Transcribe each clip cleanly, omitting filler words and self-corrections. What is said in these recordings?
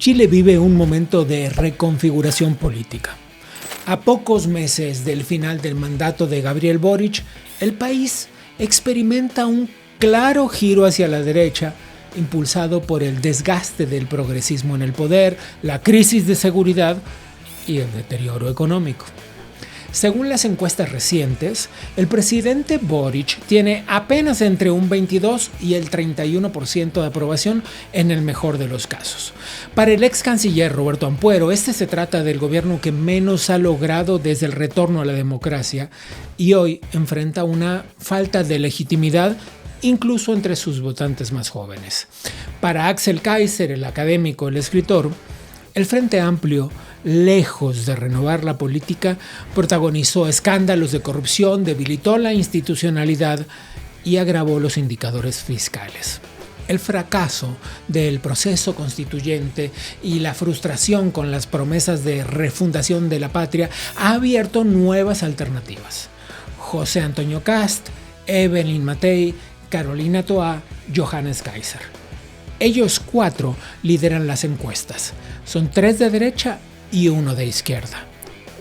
Chile vive un momento de reconfiguración política. A pocos meses del final del mandato de Gabriel Boric, el país experimenta un claro giro hacia la derecha, impulsado por el desgaste del progresismo en el poder, la crisis de seguridad y el deterioro económico. Según las encuestas recientes, el presidente Boric tiene apenas entre un 22 y el 31% de aprobación en el mejor de los casos. Para el ex canciller Roberto Ampuero, se trata del gobierno que menos ha logrado desde el retorno a la democracia y hoy enfrenta una falta de legitimidad incluso entre sus votantes más jóvenes. Para Axel Kaiser, el académico, el escritor, el Frente Amplio, lejos de renovar la política, protagonizó escándalos de corrupción, debilitó la institucionalidad y agravó los indicadores fiscales. El fracaso del proceso constituyente y la frustración con las promesas de refundación de la patria ha abierto nuevas alternativas. José Antonio Kast, Evelyn Matei, Carolina Toá, Johannes Kaiser. Ellos 4 lideran las encuestas. Son 3 de derecha y 1 de izquierda.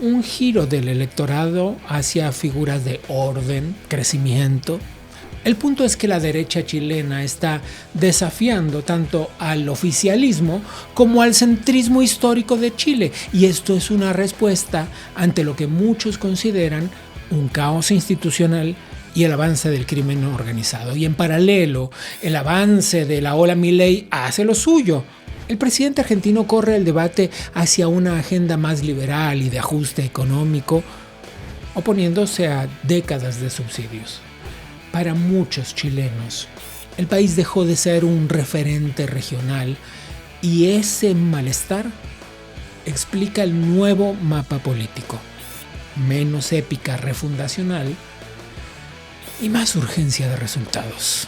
Un giro del electorado hacia figuras de orden, crecimiento. El punto es que la derecha chilena está desafiando tanto al oficialismo como al centrismo histórico de Chile, y esto es una respuesta ante lo que muchos consideran un caos institucional y el avance del crimen organizado. Y en paralelo, el avance de la ola Milei hace lo suyo. El presidente argentino corre el debate hacia una agenda más liberal y de ajuste económico, oponiéndose a décadas de subsidios. Para muchos chilenos, el país dejó de ser un referente regional y ese malestar explica el nuevo mapa político. Menos épica refundacional y más urgencia de resultados.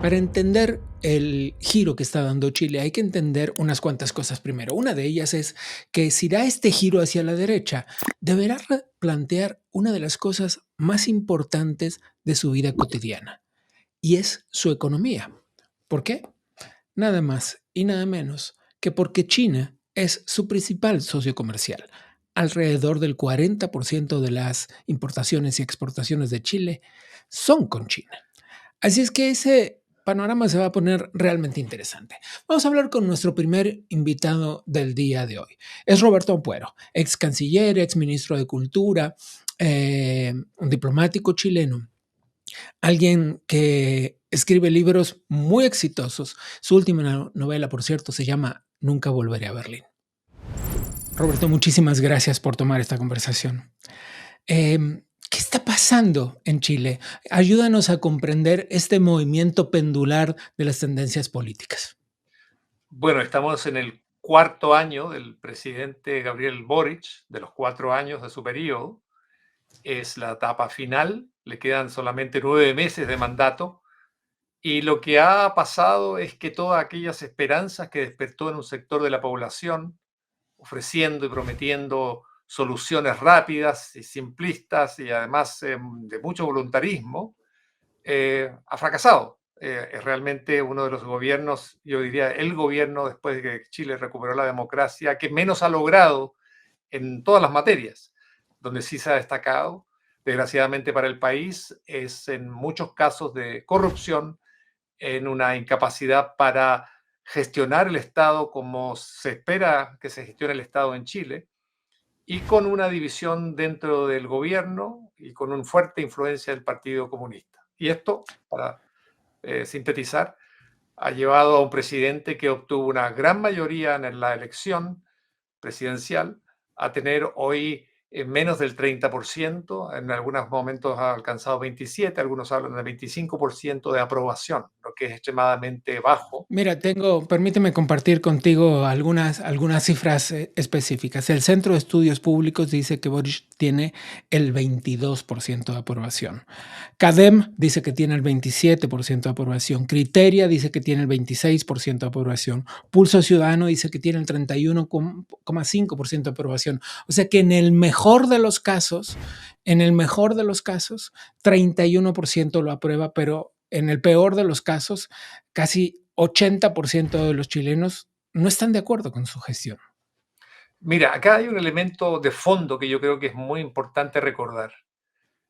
Para entender el giro que está dando Chile hay que entender unas cuantas cosas primero. Una de ellas es que si da este giro hacia la derecha, deberá replantear una de las cosas más importantes de su vida cotidiana, y es su economía. ¿Por qué? Nada más y nada menos que porque China es su principal socio comercial. Alrededor del 40% de las importaciones y exportaciones de Chile son con China. Así es que ese panorama se va a poner realmente interesante. Vamos a hablar con nuestro primer invitado del día de hoy. Es Roberto Ampuero, ex canciller, ex ministro de Cultura, un diplomático chileno, alguien que escribe libros muy exitosos. Su última novela, por cierto, se llama Nunca volveré a Berlín. Roberto, muchísimas gracias por tomar esta conversación. ¿Qué está pasando en Chile? Ayúdanos a comprender este movimiento pendular de las tendencias políticas. Bueno, estamos en el cuarto año del presidente Gabriel Boric, de los 4 años de su periodo. Es la etapa final, le quedan solamente 9 meses de mandato. Y lo que ha pasado es que todas aquellas esperanzas que despertó en un sector de la población, ofreciendo y prometiendo soluciones rápidas y simplistas y además de mucho voluntarismo, ha fracasado. Es realmente uno de los gobiernos, yo diría el gobierno después de que Chile recuperó la democracia, que menos ha logrado en todas las materias. Donde sí se ha destacado, desgraciadamente para el país, es en muchos casos de corrupción, en una incapacidad para gestionar el Estado como se espera que se gestione el Estado en Chile, y con una división dentro del gobierno y con una fuerte influencia del Partido Comunista. Y esto, para sintetizar, ha llevado a un presidente que obtuvo una gran mayoría en la elección presidencial a tener hoy menos del 30%, en algunos momentos ha alcanzado 27%, algunos hablan de 25% de aprobación, lo que es extremadamente bajo. Mira, permíteme compartir contigo algunas cifras específicas. El Centro de Estudios Públicos dice que Boric tiene el 22% de aprobación. CADEM dice que tiene el 27% de aprobación. Criteria dice que tiene el 26% de aprobación. Pulso Ciudadano dice que tiene el 31,5% de aprobación. O sea que en el mejor de los casos, 31% lo aprueba, pero en el peor de los casos, casi 80% de los chilenos no están de acuerdo con su gestión. Mira, acá hay un elemento de fondo que yo creo que es muy importante recordar.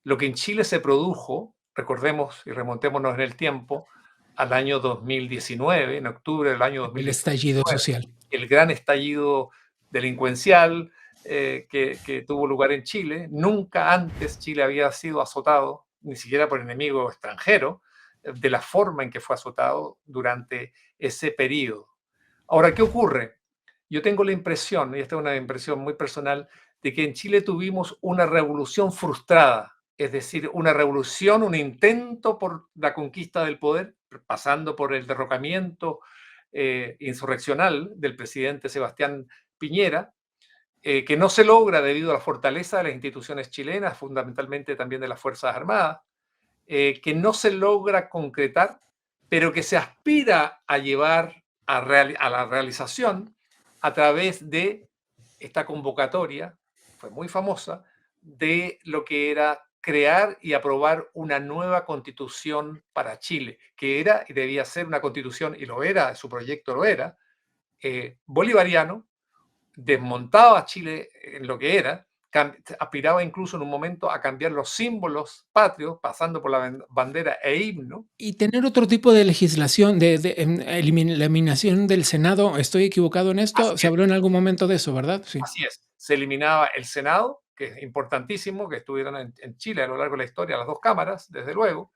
Lo que en Chile se produjo, recordemos y remontémonos en el tiempo, al año 2019, en octubre del año El 2019, estallido social. el gran estallido delincuencial que tuvo lugar en Chile. Nunca antes Chile había sido azotado, ni siquiera por enemigo extranjero, de la forma en que fue azotado durante ese periodo. Ahora, ¿qué ocurre? Yo tengo la impresión, y esta es una impresión muy personal, de que en Chile tuvimos una revolución frustrada, es decir, una revolución, un intento por la conquista del poder, pasando por el derrocamiento insurreccional del presidente Sebastián Piñera, que no se logra debido a la fortaleza de las instituciones chilenas, fundamentalmente también de las Fuerzas Armadas, que no se logra concretar, pero que se aspira a llevar a la realización a través de esta convocatoria, fue muy famosa, de lo que era crear y aprobar una nueva constitución para Chile, que era y debía ser una constitución, y lo era, su proyecto lo era, bolivariano, desmontaba a Chile en lo que era, aspiraba incluso en un momento a cambiar los símbolos patrios, pasando por la bandera e himno. Y tener otro tipo de legislación, eliminación del Senado. ¿Estoy equivocado en esto? Así Se es, habló en algún momento de eso, ¿verdad? Sí. así es. Se eliminaba el Senado, que es importantísimo, que estuvieron en Chile a lo largo de la historia las dos cámaras, desde luego,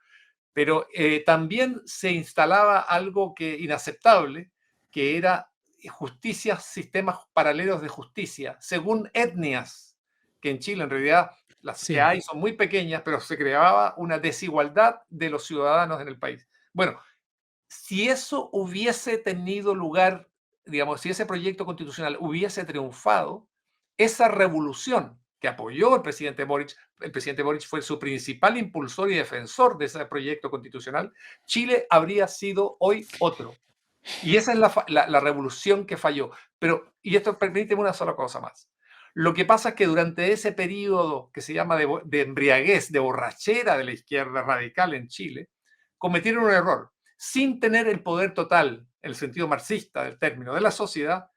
pero también se instalaba algo que inaceptable, que era justicia, sistemas paralelos de justicia, según etnias, que en Chile en realidad las que Sí. hay son muy pequeñas, pero se creaba una desigualdad de los ciudadanos en el país. Bueno, si eso hubiese tenido lugar, digamos, si ese proyecto constitucional hubiese triunfado, esa revolución que apoyó el presidente Boric fue su principal impulsor y defensor de ese proyecto constitucional, Chile habría sido hoy otro. Y esa es la revolución que falló. Pero, y esto permíteme una sola cosa más. Lo que pasa es que durante ese periodo que se llama de embriaguez, de borrachera de la izquierda radical en Chile, cometieron un error. Sin tener el poder total, en el sentido marxista del término, de la sociedad,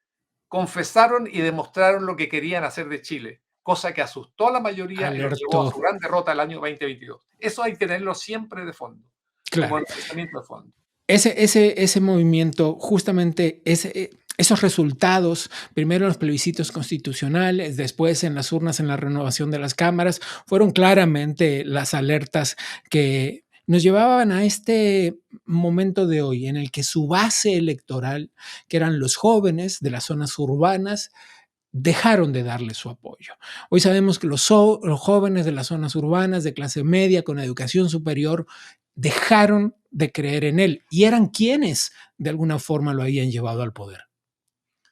confesaron y demostraron lo que querían hacer de Chile, cosa que asustó a la mayoría y los llevó a Alertó. su gran derrota el año 2022. Eso hay que tenerlo siempre de fondo, como Claro. el pensamiento de fondo. Ese movimiento, justamente esos resultados, primero en los plebiscitos constitucionales, después en las urnas, en la renovación de las cámaras, fueron claramente las alertas que nos llevaban a este momento de hoy, en el que su base electoral, que eran los jóvenes de las zonas urbanas, dejaron de darle su apoyo. Hoy sabemos que los jóvenes de las zonas urbanas, de clase media, con educación superior, dejaron de creer en él y eran quienes de alguna forma lo habían llevado al poder.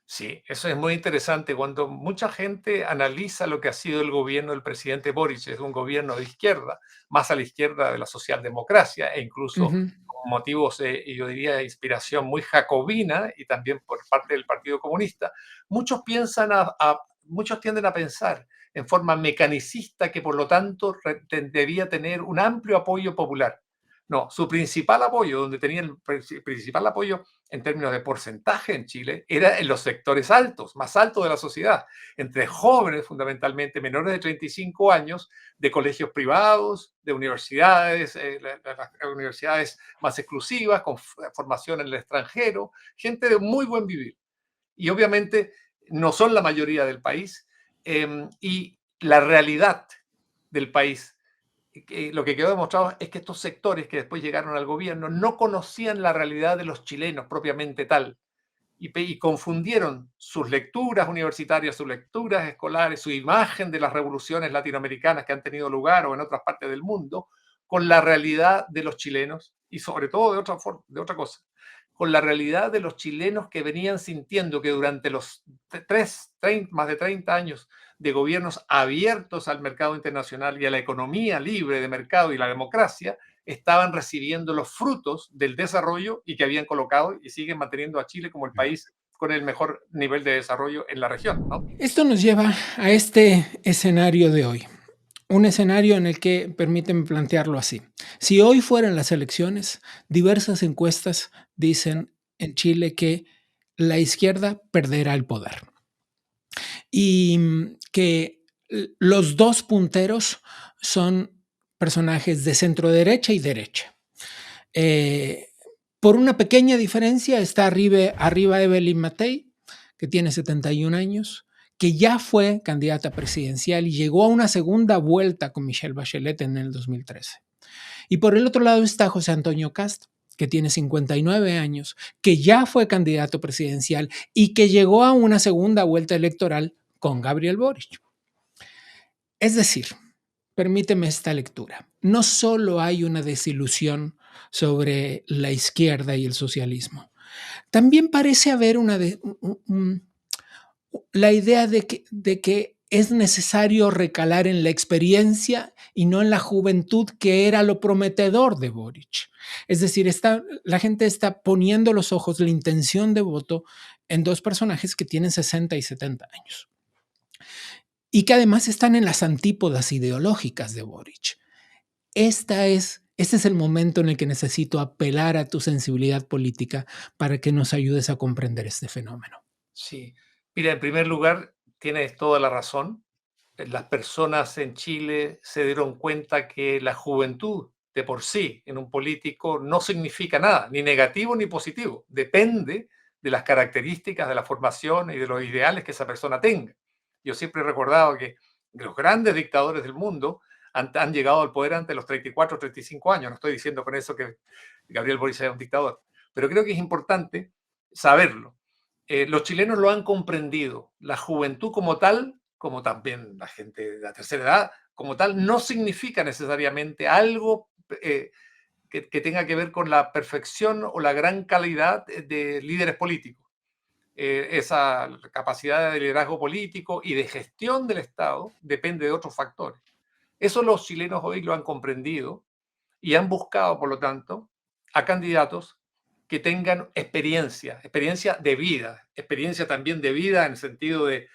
Sí, eso es muy interesante. Cuando mucha gente analiza lo que ha sido el gobierno del presidente Boric, es un gobierno de izquierda, más a la izquierda de la socialdemocracia e incluso Ujú. con motivos, yo diría, de inspiración muy jacobina y también por parte del Partido Comunista, muchos tienden a pensar en forma mecanicista que por lo tanto debía tener un amplio apoyo popular. No, su principal apoyo, donde tenía el principal apoyo en términos de porcentaje en Chile, era en los sectores altos, más altos de la sociedad, entre jóvenes fundamentalmente, menores de 35 años, de colegios privados, de universidades, las universidades más exclusivas, con formación en el extranjero, gente de muy buen vivir. Y obviamente no son la mayoría del país, y la realidad del país lo que quedó demostrado es que estos sectores que después llegaron al gobierno no conocían la realidad de los chilenos propiamente tal y confundieron sus lecturas universitarias, sus lecturas escolares, su imagen de las revoluciones latinoamericanas que han tenido lugar o en otras partes del mundo con la realidad de los chilenos y sobre todo de otra cosa, con la realidad de los chilenos que venían sintiendo que durante los más de 30 años de gobiernos abiertos al mercado internacional y a la economía libre de mercado y la democracia, estaban recibiendo los frutos del desarrollo y que habían colocado y siguen manteniendo a Chile como el país con el mejor nivel de desarrollo en la región, ¿no? Esto nos lleva a este escenario de hoy. Un escenario en el que, permíteme plantearlo así. Si hoy fueran las elecciones, diversas encuestas dicen en Chile que la izquierda perderá el poder y que los dos punteros son personajes de centro derecha y derecha. Por una pequeña diferencia está arriba Evelyn Matei, que tiene 71 años, que ya fue candidata presidencial y llegó a una segunda vuelta con Michelle Bachelet en el 2013. Y por el otro lado está José Antonio Cast, que tiene 59 años, que ya fue candidato presidencial y que llegó a una segunda vuelta electoral con Gabriel Boric. Es decir, permíteme esta lectura. No solo hay una desilusión sobre la izquierda y el socialismo, también parece haber la idea de que es necesario recalar en la experiencia y no en la juventud, que era lo prometedor de Boric. Es decir, la gente está poniendo los ojos, la intención de voto en dos personajes que tienen 60 y 70 años y que además están en las antípodas ideológicas de Boric. Este es el momento en el que necesito apelar a tu sensibilidad política para que nos ayudes a comprender este fenómeno. Sí. Mira, en primer lugar, tienes toda la razón. Las personas en Chile se dieron cuenta que la juventud de por sí en un político no significa nada, ni negativo ni positivo. Depende de las características de la formación y de los ideales que esa persona tenga. Yo siempre he recordado que los grandes dictadores del mundo han llegado al poder antes de los 34, 35 años. No estoy diciendo con eso que Gabriel Boric sea un dictador, pero creo que es importante saberlo. Los chilenos lo han comprendido. La juventud como tal, como también la gente de la tercera edad, como tal, no significa necesariamente algo que tenga que ver con la perfección o la gran calidad de líderes políticos. Esa capacidad de liderazgo político y de gestión del Estado depende de otros factores. Eso los chilenos hoy lo han comprendido y han buscado, por lo tanto, a candidatos que tengan experiencia experiencia también de vida en el sentido de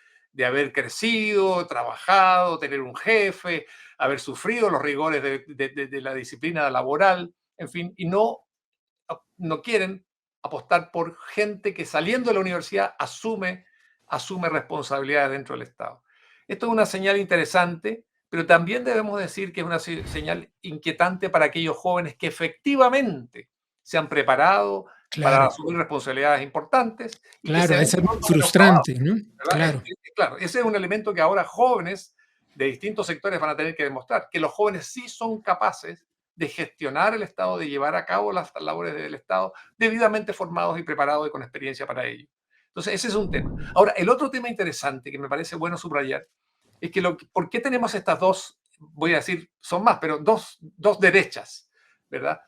haber crecido, trabajado, tener un jefe, haber sufrido los rigores de la disciplina laboral, en fin, y no quieren apostar por gente que saliendo de la universidad asume responsabilidades dentro del Estado. Esto es una señal interesante, pero también debemos decir que es una señal inquietante para aquellos jóvenes que efectivamente se han preparado para Claro, asumir responsabilidades importantes y que se claro, ven es pronto menos trabados, frustrante, ¿no? ¿verdad? Claro. Claro, ese es un elemento que ahora jóvenes de distintos sectores van a tener que demostrar, que los jóvenes sí son capaces de gestionar el Estado, de llevar a cabo las labores del Estado, debidamente formados y preparados y con experiencia para ello. Entonces, ese es un tema. Ahora, el otro tema interesante que me parece bueno subrayar es que ¿por qué tenemos estas dos, voy a decir, son más, pero dos derechas, ¿verdad?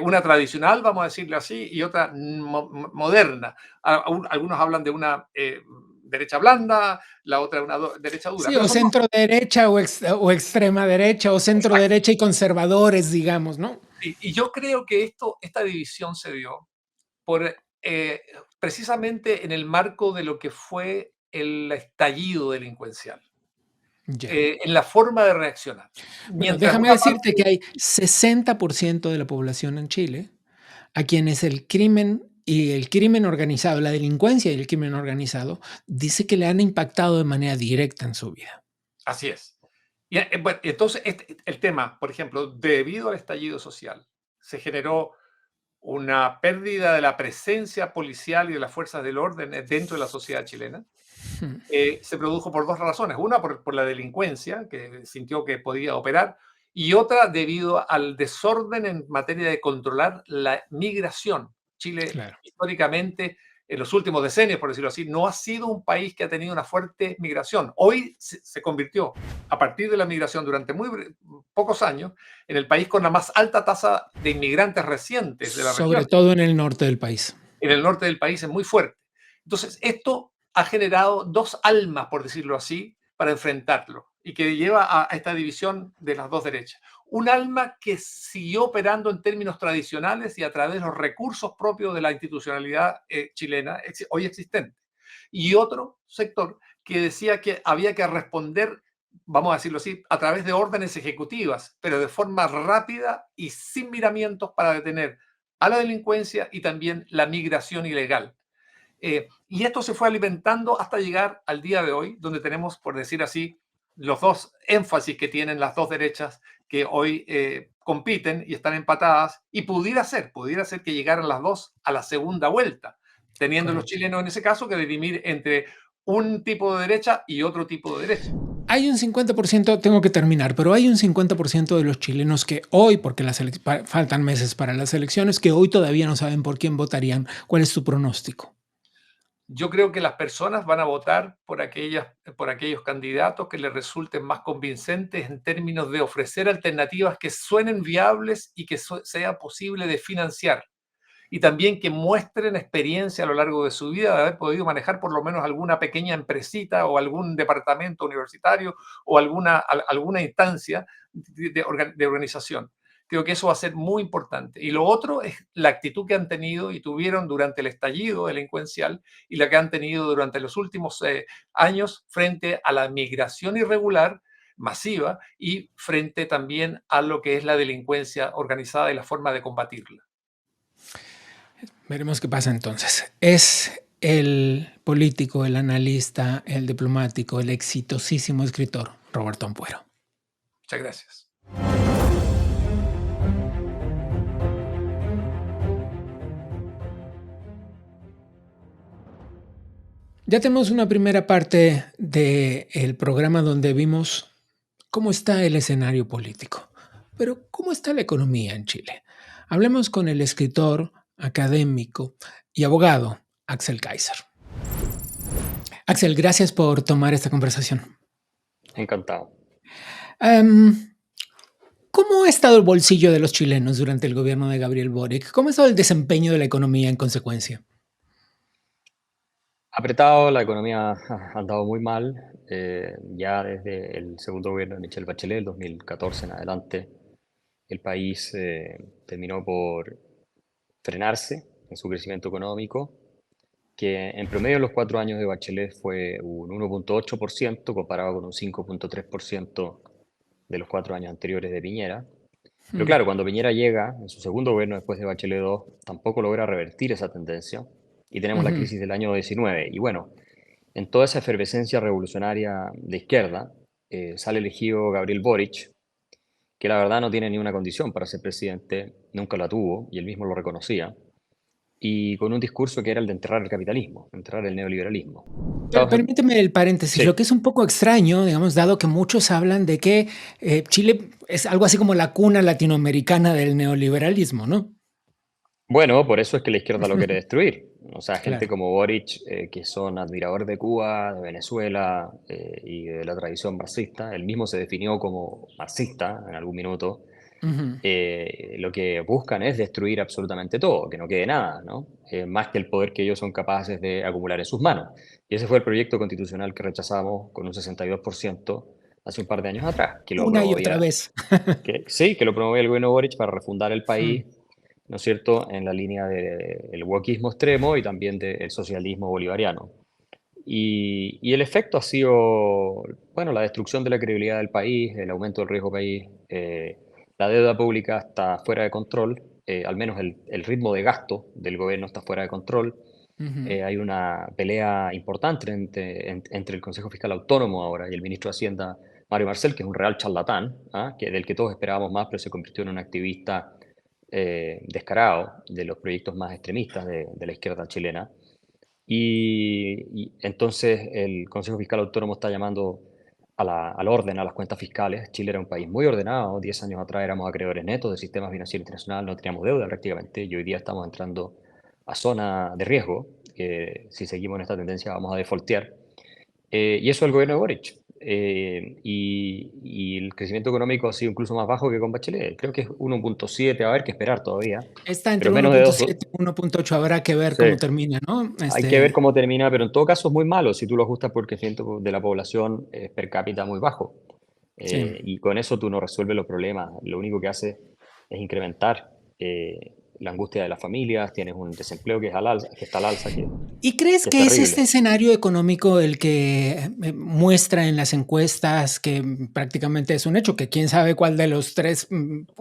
Una tradicional, vamos a decirlo así, y otra moderna. Algunos hablan de una derecha blanda, la otra una derecha dura. Sí, Pero o son dos. centro derecha o extrema derecha o centro Exacto. derecha y conservadores, digamos, ¿no? Y yo creo que esta división se dio por, precisamente en el marco de lo que fue el estallido delincuencial, Ya. en la forma de reaccionar. Bueno, Mientras déjame una decirte parte, que hay 60% de la población en Chile a quienes el crimen y el crimen organizado, la delincuencia y el crimen organizado, dice que le han impactado de manera directa en su vida. así es. Y, bueno, entonces, el tema, por ejemplo, debido al estallido social, se generó una pérdida de la presencia policial y de las fuerzas del orden dentro de la sociedad chilena. Hmm. Se produjo por dos razones. Una, por la delincuencia, que sintió que podía operar, y otra, debido al desorden en materia de controlar la migración. Chile, Claro. históricamente, en los últimos decenios, por decirlo así, no ha sido un país que ha tenido una fuerte migración. Hoy se convirtió, a partir de la migración durante muy pocos años, en el país con la más alta tasa de inmigrantes recientes de la Sobre región. todo en el norte del país. En el norte del país es muy fuerte. Entonces, esto ha generado dos almas, por decirlo así, para enfrentarlo y que lleva a esta división de las dos derechas. Un alma que siguió operando en términos tradicionales y a través de los recursos propios de la institucionalidad chilena hoy existente. Y otro sector que decía que había que responder, vamos a decirlo así, a través de órdenes ejecutivas, pero de forma rápida y sin miramientos para detener a la delincuencia y también la migración ilegal. Y esto se fue alimentando hasta llegar al día de hoy, donde tenemos, por decir así, los dos énfasis que tienen las dos derechas que hoy compiten y están empatadas, y pudiera ser que llegaran las dos a la segunda vuelta, teniendo los Correcto. chilenos en ese caso que dirimir entre un tipo de derecha y otro tipo de derecha. Hay un 50%, tengo que terminar, pero hay un 50% de los chilenos que hoy, porque faltan meses para las elecciones, que hoy todavía no saben por quién votarían. ¿Cuál es tu pronóstico? Yo creo que las personas van a votar por aquellos candidatos que les resulten más convincentes en términos de ofrecer alternativas que suenen viables y que sea posible de financiar. Y también que muestren experiencia a lo largo de su vida de haber podido manejar por lo menos alguna pequeña empresita o algún departamento universitario o alguna instancia de organización. Creo que eso va a ser muy importante. Y lo otro es la actitud que han tenido y tuvieron durante el estallido delincuencial y la que han tenido durante los últimos años frente a la migración irregular masiva y frente también a lo que es la delincuencia organizada y la forma de combatirla. Veremos qué pasa entonces. Es el político, el analista, el diplomático, el exitosísimo escritor Roberto Ampuero. Muchas gracias. Ya tenemos una primera parte del programa donde vimos cómo está el escenario político, pero cómo está la economía en Chile. Hablemos con el escritor, académico y abogado Axel Kaiser. Axel, gracias por tomar esta conversación. Encantado. ¿Cómo ha estado el bolsillo de los chilenos durante el gobierno de Gabriel Boric? ¿Cómo ha estado el desempeño de la economía en consecuencia? Apretado, la economía ha andado muy mal. Ya desde el segundo gobierno de Michelle Bachelet, el 2014 en adelante, el país terminó por frenarse en su crecimiento económico, que en promedio en los 4 años de Bachelet fue un 1,8% comparado con un 5,3% de los 4 años anteriores de Piñera. Pero claro, cuando Piñera llega en su segundo gobierno después de Bachelet 2, tampoco logra revertir esa tendencia y tenemos la crisis del año 19. Y bueno, en toda esa efervescencia revolucionaria de izquierda, sale elegido Gabriel Boric, que la verdad no tiene ni una condición para ser presidente, nunca la tuvo y él mismo lo reconocía, y con un discurso que era el de enterrar el capitalismo, enterrar el neoliberalismo. Permíteme el paréntesis, Sí. lo que es un poco extraño, digamos, dado que muchos hablan de que Chile es algo así como la cuna latinoamericana del neoliberalismo, ¿no? Bueno, por eso es que la izquierda lo quiere destruir. O sea, gente Claro. como Boric, que son admiradores de Cuba, de Venezuela y de la tradición marxista. Él mismo se definió como marxista en algún minuto. Ujú. Lo que buscan es destruir absolutamente todo, que no quede nada, ¿no? Más que el poder que ellos son capaces de acumular en sus manos. Y ese fue el proyecto constitucional que rechazamos con un 62% hace un par de años atrás, que lo Una y otra promovía, vez. sí, que lo promovía el gobierno Boric para refundar el Hmm. país, ¿no es cierto?, en la línea del wokismo extremo y también del socialismo bolivariano. Y el efecto ha sido, bueno, la destrucción de la credibilidad del país, el aumento del riesgo país, la deuda pública está fuera de control, al menos el ritmo de gasto del gobierno está fuera de control. Ujú. Hay una pelea importante entre el Consejo Fiscal Autónomo ahora y el ministro de Hacienda, Mario Marcel, que es un real charlatán, ¿ah? Del que todos esperábamos más, pero se convirtió en un activista descarado de los proyectos más extremistas de la izquierda chilena. Y entonces el Consejo Fiscal Autónomo está llamando al orden, a las cuentas fiscales. Chile era un país muy ordenado, 10 años atrás éramos acreedores netos del sistema financiero internacional, no teníamos deuda prácticamente, y hoy día estamos entrando a zona de riesgo, si seguimos en esta tendencia vamos a defaultear. Y eso es el gobierno de Boric. Y el crecimiento económico ha sido incluso más bajo que con Bachelet. Creo que es 1.7, va a haber que esperar todavía. Está entre Pero menos de 1.7 y 1.8, habrá que ver sí, cómo termina, ¿no? hay que ver cómo termina, pero en todo caso es muy malo si tú lo ajustas por el crecimiento de la población per cápita muy bajo. Sí. Y con eso tú no resuelves los problemas. Lo único que hace es incrementar la angustia de las familias. Tienes un desempleo que, es al alza, que está al alza, ¿Y crees que es que es este terrible. escenario económico el que muestra en las encuestas que prácticamente es un hecho, que quién sabe cuál de los tres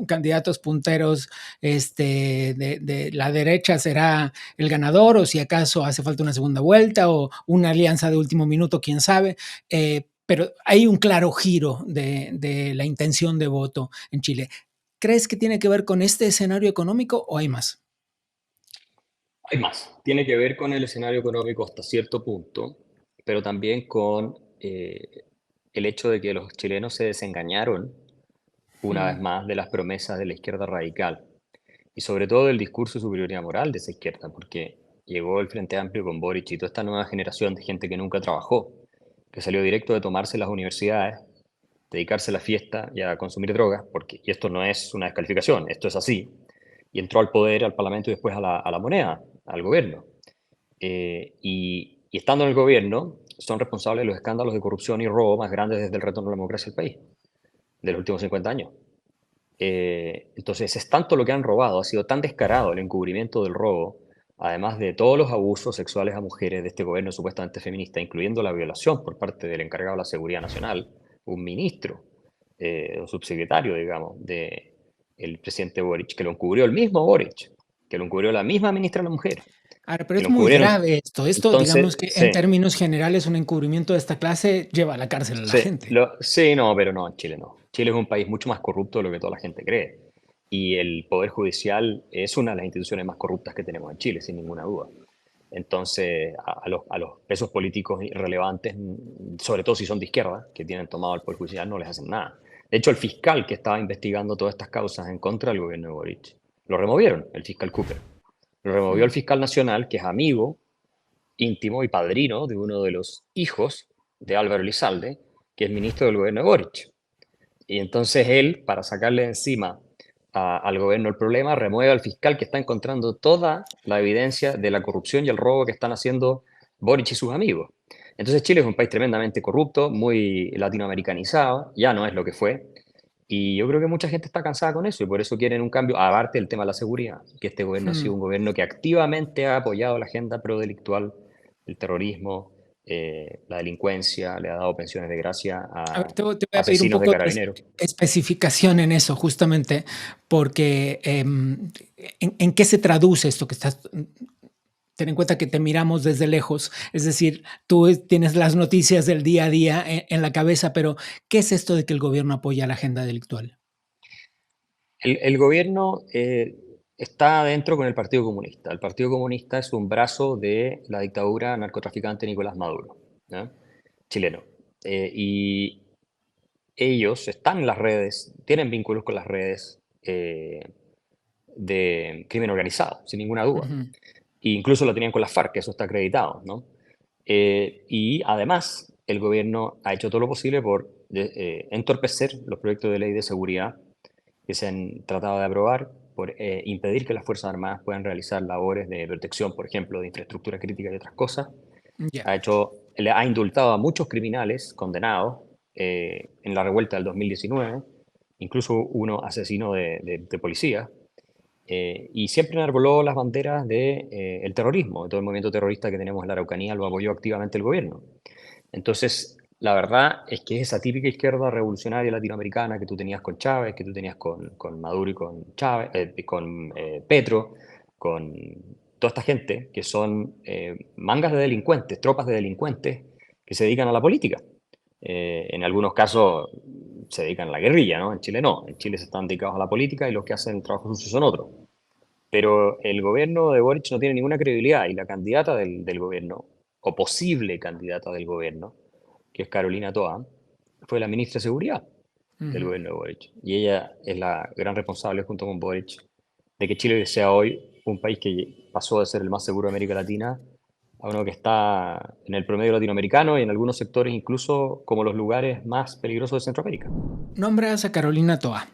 candidatos punteros de la derecha será el ganador, o si acaso hace falta una segunda vuelta o una alianza de último minuto, quién sabe? Pero hay un claro giro de la intención de voto en Chile. ¿Crees que tiene que ver con este escenario económico o hay más? Hay más. Tiene que ver con el escenario económico hasta cierto punto, pero también con el hecho de que los chilenos se desengañaron una vez Mm. más de las promesas de la izquierda radical y sobre todo del discurso de superioridad moral de esa izquierda, porque llegó el Frente Amplio con Boric y toda esta nueva generación de gente que nunca trabajó, que salió directo de tomarse las universidades, dedicarse a la fiesta y a consumir drogas, porque, y esto no es una descalificación, esto es así, y entró al poder, al Parlamento y después a la moneda, al gobierno. Y estando en el gobierno, son responsables de los escándalos de corrupción y robo más grandes desde el retorno a la democracia del país, de los últimos 50 años. Entonces, es tanto lo que han robado, ha sido tan descarado el encubrimiento del robo, además de todos los abusos sexuales a mujeres de este gobierno supuestamente feminista, incluyendo la violación por parte del encargado de la Seguridad Nacional, un ministro, un subsecretario, digamos, del presidente Boric, que lo encubrió el mismo Boric, que lo encubrió la misma ministra de la Mujer, Ahora, pero que es lo muy encubrieron. grave esto. Esto, Entonces, digamos que en sí, términos generales, un encubrimiento de esta clase lleva a la cárcel a la sí, gente. sí, no, pero no, en Chile no. Chile es un país mucho más corrupto de lo que toda la gente cree. Y el Poder Judicial es una de las instituciones más corruptas que tenemos en Chile, sin ninguna duda. Entonces, a los presos políticos relevantes, sobre todo si son de izquierda, que tienen tomado el Poder Judicial, no les hacen nada. De hecho, el fiscal que estaba investigando todas estas causas en contra del gobierno de Boric, lo removieron, el fiscal Cooper. Lo removió el Mm. fiscal nacional, que es amigo íntimo y padrino de uno de los hijos de Álvaro Elizalde, que es ministro del gobierno de Boric. Y entonces él, para sacarle encima al gobierno el problema, remueve al fiscal que está encontrando toda la evidencia de la corrupción y el robo que están haciendo Boric y sus amigos. Entonces Chile es un país tremendamente corrupto, muy latinoamericanizado, ya no es lo que fue. Y yo creo que mucha gente está cansada con eso y por eso quieren un cambio, aparte del tema de la seguridad, que este gobierno ha sido Mm. un gobierno que activamente ha apoyado la agenda prodelictual, el terrorismo, la delincuencia, le ha dado pensiones de gracia A ver, a te voy a pedir un asesinos de poco de carabineros. especificación en eso, justamente, porque ¿en qué se traduce esto que estás? Ten en cuenta que te miramos desde lejos, es decir, tú tienes las noticias del día a día en la cabeza, pero ¿qué es esto de que el gobierno apoya la agenda delictual? El gobierno está adentro con el Partido Comunista. El Partido Comunista es un brazo de la dictadura narcotraficante Nicolás Maduro, ¿no? Chileno. Y ellos están en las redes, tienen vínculos con las redes de crimen organizado, sin ninguna duda. Ujú. E incluso lo tenían con las FARC, eso está acreditado, ¿no? Y además, el gobierno ha hecho todo lo posible por entorpecer los proyectos de ley de seguridad que se han tratado de aprobar, por impedir que las Fuerzas Armadas puedan realizar labores de protección, por ejemplo, de infraestructura crítica y otras cosas. Ya. Ha indultado a muchos criminales condenados en la revuelta del 2019, incluso uno asesino de policía, y siempre enarboló las banderas del el terrorismo, de todo el movimiento terrorista que tenemos en la Araucanía, lo apoyó activamente el gobierno. Entonces, la verdad es que esa típica izquierda revolucionaria latinoamericana que tú tenías con Chávez, que tú tenías con Maduro y con Chávez, con Petro, con toda esta gente, que son mangas de delincuentes, tropas de delincuentes que se dedican a la política. En algunos casos se dedican a la guerrilla, ¿no? En Chile no. En Chile se están dedicados a la política y los que hacen el trabajo sucio son otros. Pero el gobierno de Boric no tiene ninguna credibilidad y la candidata del gobierno, o posible candidata del gobierno, que es Carolina Toa, fue la ministra de Seguridad del Ujú. gobierno de Boric. Y ella es la gran responsable, junto con Boric, de que Chile sea hoy un país que pasó de ser el más seguro de América Latina a uno que está en el promedio latinoamericano y en algunos sectores incluso como los lugares más peligrosos de Centroamérica. Nombras a Carolina Toa.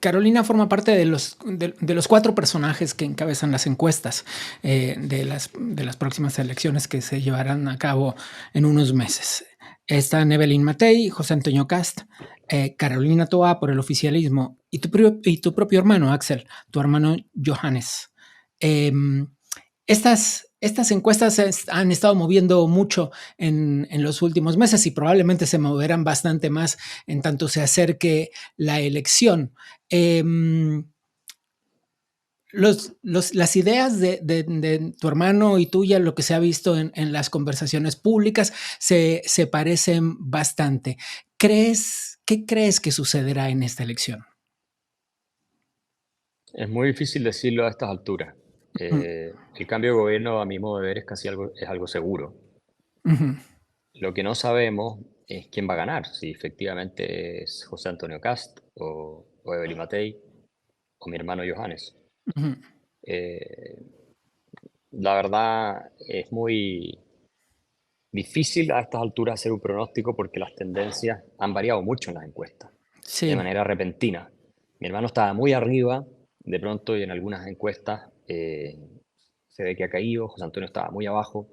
Carolina forma parte de los 4 personajes que encabezan las encuestas de las próximas elecciones que se llevarán a cabo en unos meses. Están Evelyn Matei, José Antonio Cast, Carolina Toa por el oficialismo y tu propio hermano, Axel, tu hermano Johannes. Estas encuestas han estado moviendo mucho en los últimos meses y probablemente se moverán bastante más en tanto se acerque la elección. Las ideas de tu hermano y tuya, lo que se ha visto en las conversaciones públicas, se parecen bastante. ¿Qué crees que sucederá en esta elección? Es muy difícil decirlo a estas alturas. Mm, El cambio de gobierno, a mi modo de ver, es algo seguro. ujú, Lo que no sabemos es quién va a ganar, si efectivamente es José Antonio Cast o Evelyn Matei o mi hermano Johannes. ujú. Eh, la verdad es muy difícil a estas alturas hacer un pronóstico porque las tendencias han variado mucho en las encuestas, de Sí. manera repentina. Mi hermano estaba muy arriba, de pronto, y en algunas encuestas se ve que ha caído. José Antonio estaba muy abajo,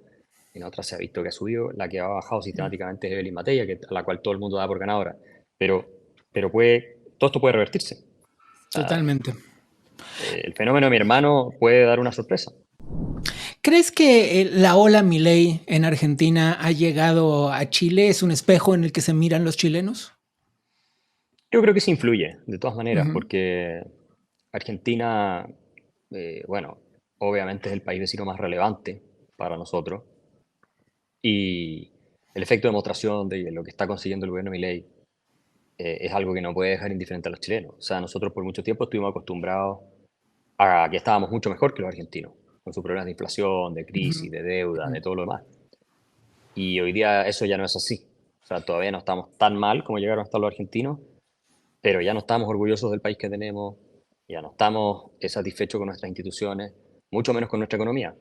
en otras se ha visto que ha subido. La que ha bajado Mm, sistemáticamente es Evelyn Matei, a la cual todo el mundo da por ganadora. Pero, pero todo esto puede revertirse. O sea, totalmente. el fenómeno de mi hermano puede dar una sorpresa. ¿Crees que la ola Milei en Argentina ha llegado a Chile? ¿Es un espejo en el que se miran los chilenos? Yo creo que sí influye, de todas maneras, Ujú, porque Argentina, bueno, obviamente es el país vecino más relevante para nosotros y el efecto de demostración de lo que está consiguiendo el gobierno de Milei es algo que no puede dejar indiferente a los chilenos. O sea, nosotros por mucho tiempo estuvimos acostumbrados a que estábamos mucho mejor que los argentinos, con sus problemas de inflación, de ujú, crisis, de deuda, ujú. de todo lo demás. Y hoy día eso ya no es así. O sea, todavía no estamos tan mal como llegaron a estar los argentinos, pero ya no estamos orgullosos del país que tenemos, ya no estamos satisfechos con nuestras instituciones, mucho menos con nuestra economía.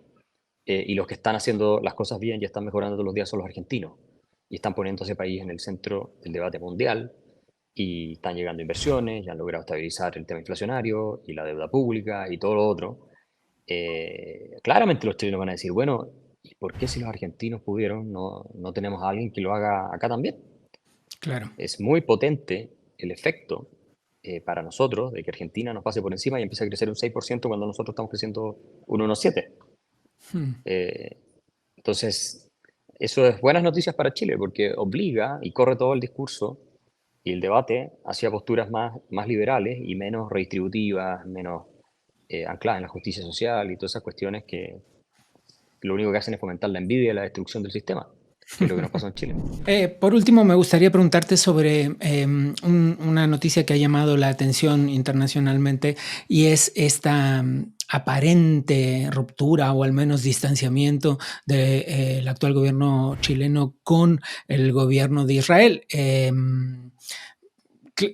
Y los que están haciendo las cosas bien y están mejorando todos los días son los argentinos. Y están poniendo a ese país en el centro del debate mundial y están llegando inversiones, y han logrado estabilizar el tema inflacionario y la deuda pública y todo lo otro. Claramente los chilenos van a decir, bueno, ¿y por qué si los argentinos pudieron, no tenemos a alguien que lo haga acá también? Claro. Es muy potente el efecto para nosotros de que Argentina nos pase por encima y empiece a crecer un 6% cuando nosotros estamos creciendo un 1,7. Mm. Eh, entonces, eso es buenas noticias para Chile porque obliga y corre todo el discurso y el debate hacia posturas más liberales y menos redistributivas, menos ancladas en la justicia social y todas esas cuestiones que lo único que hacen es fomentar la envidia y la destrucción del sistema, que es lo que nos pasó en Chile. Por último, me gustaría preguntarte sobre una noticia que ha llamado la atención internacionalmente y es esta aparente ruptura o al menos distanciamiento del actual gobierno chileno con el gobierno de Israel.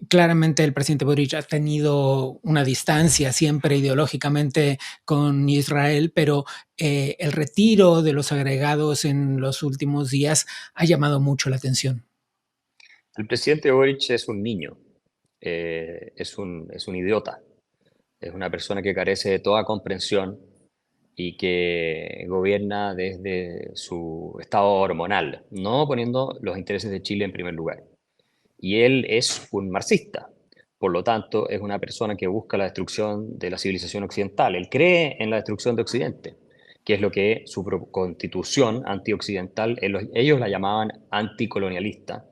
Claramente el presidente Boric ha tenido una distancia siempre ideológicamente con Israel, pero el retiro de los agregados en los últimos días ha llamado mucho la atención. El presidente Boric es un niño, es un idiota, es una persona que carece de toda comprensión y que gobierna desde su estado hormonal, no poniendo los intereses de Chile en primer lugar. Y él es un marxista, por lo tanto es una persona que busca la destrucción de la civilización occidental. Él cree en la destrucción de Occidente, que es lo que su constitución antioccidental, ellos la llamaban anticolonialista,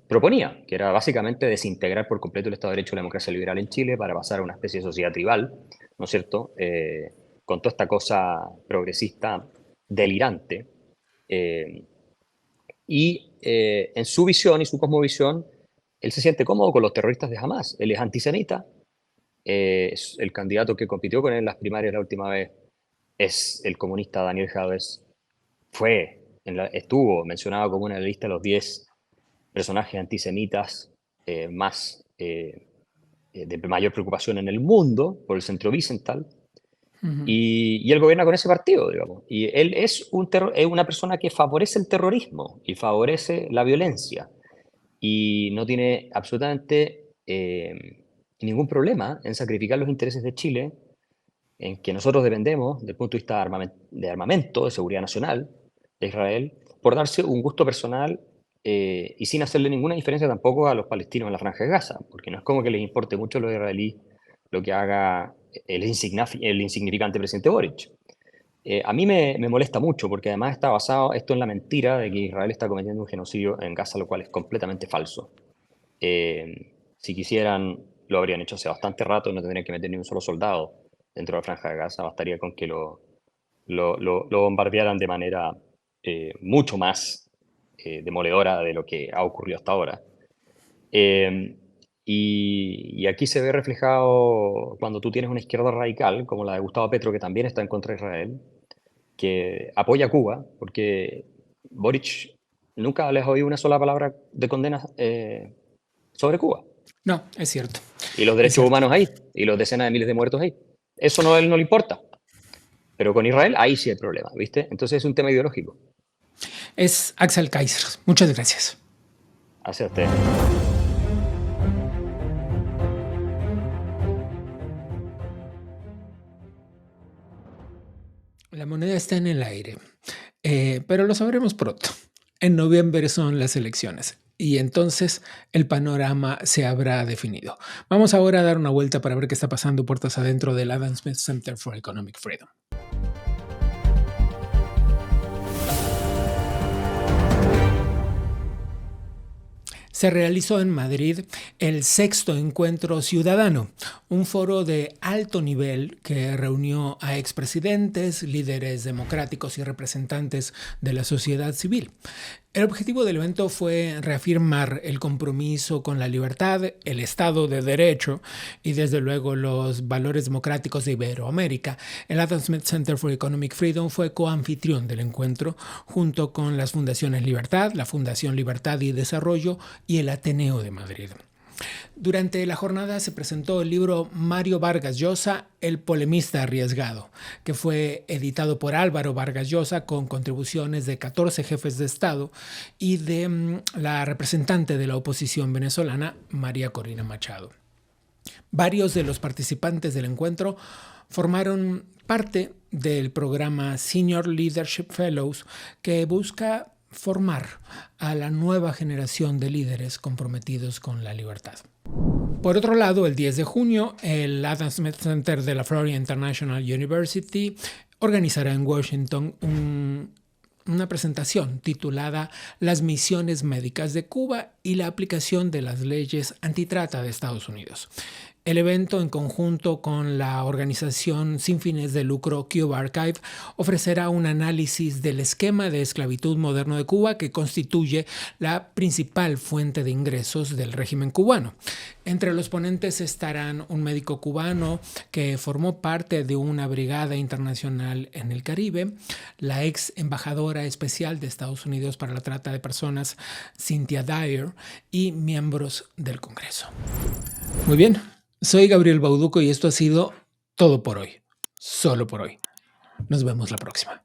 proponía, que era básicamente desintegrar por completo el Estado de Derecho y la democracia liberal en Chile para pasar a una especie de sociedad tribal, ¿no es cierto? Con toda esta cosa progresista delirante. Eh, en su visión y su cosmovisión, él se siente cómodo con los terroristas de Hamas. Él es antisemita. El candidato que compitió con él en las primarias la última vez es el comunista Daniel Jadot. Estuvo mencionado como una de la lista de los 10 personajes antisemitas más de mayor preocupación en el mundo por el centro Wiesenthal. Ujú. Y él gobierna con ese partido, digamos. Y él es es una persona que favorece el terrorismo y favorece la violencia. Y no tiene absolutamente ningún problema en sacrificar los intereses de Chile, en que nosotros dependemos desde el punto de vista de armamento, de seguridad nacional de Israel, por darse un gusto personal y sin hacerle ninguna diferencia tampoco a los palestinos en la Franja de Gaza, porque no es como que les importe mucho a los israelíes lo que haga el insignificante presidente Boric. A mí me molesta mucho porque además está basado esto en la mentira de que Israel está cometiendo un genocidio en Gaza, lo cual es completamente falso. Si quisieran, lo habrían hecho hace bastante rato y no tendrían que meter ni un solo soldado dentro de la Franja de Gaza. Bastaría con que lo bombardearan de manera mucho más demoledora de lo que ha ocurrido hasta ahora. Eh, y aquí se ve reflejado cuando tú tienes una izquierda radical, como la de Gustavo Petro, que también está en contra de Israel, que apoya a Cuba, porque Boric nunca les ha oído una sola palabra de condena sobre Cuba. No, es cierto. Y los Es derechos cierto. humanos ahí, y los decenas de miles de muertos ahí. Eso no, a él no le importa. Pero con Israel, ahí sí hay problema, ¿viste? Entonces es un tema ideológico. Es Axel Kaiser. Muchas gracias. Hacia usted. La moneda está en el aire, pero lo sabremos pronto. En noviembre son las elecciones y entonces el panorama se habrá definido. Vamos ahora a dar una vuelta para ver qué está pasando puertas adentro del Adam Smith Center for Economic Freedom. Se realizó en Madrid el 6º Encuentro Ciudadano, un foro de alto nivel que reunió a expresidentes, líderes democráticos y representantes de la sociedad civil. El objetivo del evento fue reafirmar el compromiso con la libertad, el Estado de Derecho y desde luego los valores democráticos de Iberoamérica. El Adam Smith Center for Economic Freedom fue coanfitrión del encuentro junto con las Fundaciones Libertad, la Fundación Libertad y Desarrollo y el Ateneo de Madrid. Durante la jornada se presentó el libro Mario Vargas Llosa, El polemista arriesgado, que fue editado por Álvaro Vargas Llosa con contribuciones de 14 jefes de Estado y de la representante de la oposición venezolana, María Corina Machado. Varios de los participantes del encuentro formaron parte del programa Senior Leadership Fellows, que busca formar a la nueva generación de líderes comprometidos con la libertad. Por otro lado, el 10 de junio, el Adam Smith Center de la Florida International University organizará en Washington una presentación titulada Las misiones médicas de Cuba y la aplicación de las leyes antitrata de Estados Unidos. El evento, en conjunto con la organización sin fines de lucro Cuba Archive, ofrecerá un análisis del esquema de esclavitud moderno de Cuba que constituye la principal fuente de ingresos del régimen cubano. Entre los ponentes estarán un médico cubano que formó parte de una brigada internacional en el Caribe, la ex embajadora especial de Estados Unidos para la trata de personas, Cynthia Dyer, y miembros del Congreso. Muy bien. Soy Gabriel Bauduco y esto ha sido todo por hoy. Solo por hoy. Nos vemos la próxima.